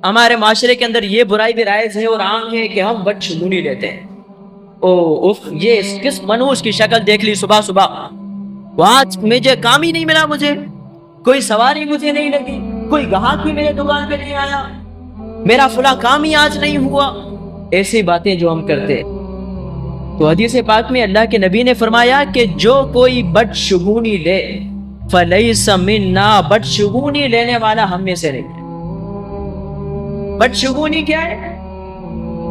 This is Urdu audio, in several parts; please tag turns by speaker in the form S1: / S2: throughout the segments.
S1: ہمارے معاشرے کے اندر یہ برائی بھی رائج ہے اور عام ہے کہ ہم بدشگونی لیتے ہیں. یہ کس منحوس کی شکل دیکھ لی صبح صبح، آج مجھے کام ہی نہیں ملا، مجھے کوئی سواری مجھے نہیں لگی، کوئی گاہک بھی میرے دکان پہ نہیں آیا، میرا فلاں کام ہی آج نہیں ہوا. ایسی باتیں جو ہم کرتے. تو حدیث پاک میں اللہ کے نبی نے فرمایا کہ جو کوئی بدشگونی لے فلیس منا، بدشگونی لینے والا ہم میں سے نہیں. بدشگونی کیا ہے؟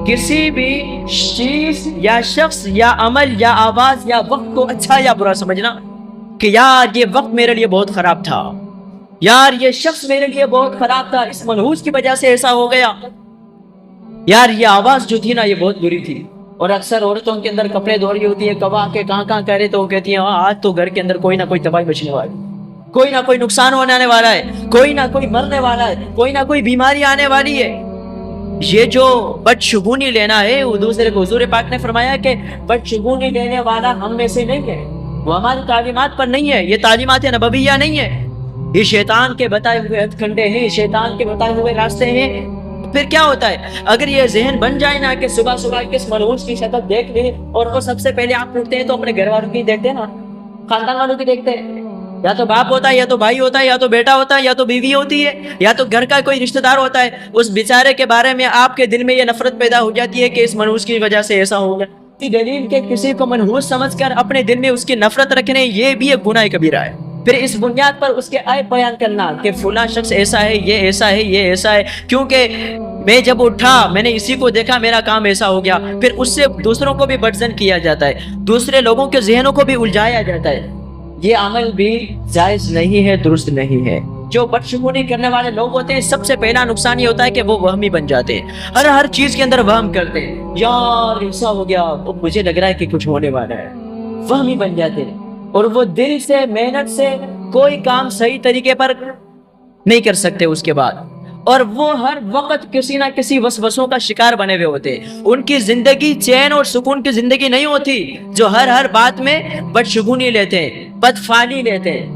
S1: کسی بھی چیز یا شخص یا عمل یا آواز یا وقت کو اچھا یا برا سمجھنا کہ یار یہ وقت میرے لیے بہت خراب تھا، یار یہ شخص میرے لیے بہت خراب تھا، اس منحوس کی وجہ سے ایسا ہو گیا، یار یہ آواز جو تھی نا یہ بہت بری تھی. اور اکثر عورتوں کے اندر کپڑے دھو رہی ہوتی ہے، کبا کے کہاں کہہ رہے تو وہ کہتی ہیں آج تو گھر کے اندر کوئی نہ کوئی تباہی مچنے والی، کوئی نہ کوئی نقصان ہونے والا ہے، کوئی نہ کوئی مرنے والا ہے، کوئی نہ کوئی بیماری آنے والی ہے. یہ جو بدشگونی لینا ہے، وہ دوسرے کو حضور پاک نے فرمایا کہ بدشگونی لینے والا ہم میں سے نہیں ہے، وہ ہماری تعلیمات پر نہیں ہے، یہ تعلیمات نبویہ نہیں ہے، یہ شیطان کے بتائے ہوئے ہتھ کنڈے ہیں، شیطان کے بتائے ہوئے راستے ہیں. پھر کیا ہوتا ہے اگر یہ ذہن بن جائے نا کہ صبح صبح کس منحوس کی شکل دیکھ لیں، اور وہ سب سے پہلے آپ اٹھتے ہیں تو اپنے گھر والوں کی دیکھتے ہیں نا، خاندان والوں کی دیکھتے ہیں، یا تو باپ ہوتا ہے، یا تو بھائی ہوتا ہے، یا تو بیٹا ہوتا ہے، یا تو بیوی ہوتی ہے، یا تو گھر کا کوئی رشتہ دار ہوتا ہے. اس بیچارے کے بارے میں آپ کے دل میں یہ نفرت پیدا ہو جاتی ہے کہ اس منحوس کی وجہ سے ایسا ہو گیا. دلیل کہ کسی کو منحوس سمجھ کر اپنے دل میں اس کی نفرت رکھنے، یہ بھی ایک گناہ کبیرہ ہے. پھر اس بنیاد پر اس کے عیب بیان کرنا کہ فلاں شخص ایسا ہے، یہ ایسا ہے، یہ ایسا ہے، کیونکہ میں جب اٹھا میں نے اسی کو دیکھا، میرا کام ایسا ہو گیا. پھر اس سے دوسروں کو بھی بدظن کیا جاتا ہے، دوسرے لوگوں کے ذہنوں کو بھی الجھایا جاتا ہے. یہ عمل بھی جائز نہیں ہے، درست نہیں ہے. جو بدشگونی کرنے والے لوگ ہوتے ہیں، سب سے پہلا نقصان یہ ہوتا ہے کہ وہ وہمی بن جاتے ہیں، ہر چیز کے اندر وہم کرتے ہیں، یار ایسا ہو گیا، مجھے لگ رہا ہے کہ کچھ ہونے والا ہے، وہمی بن جاتے ہیں. اور وہ دل سے محنت سے کوئی کام صحیح طریقے پر نہیں کر سکتے اس کے بعد، اور وہ ہر وقت کسی نہ کسی وسوسوں کا شکار بنے ہوئے ہوتے. ان کی زندگی چین اور سکون کی زندگی نہیں ہوتی جو ہر بات میں بدشگونی لیتے ہیں، بدفعلی لیتے ہیں.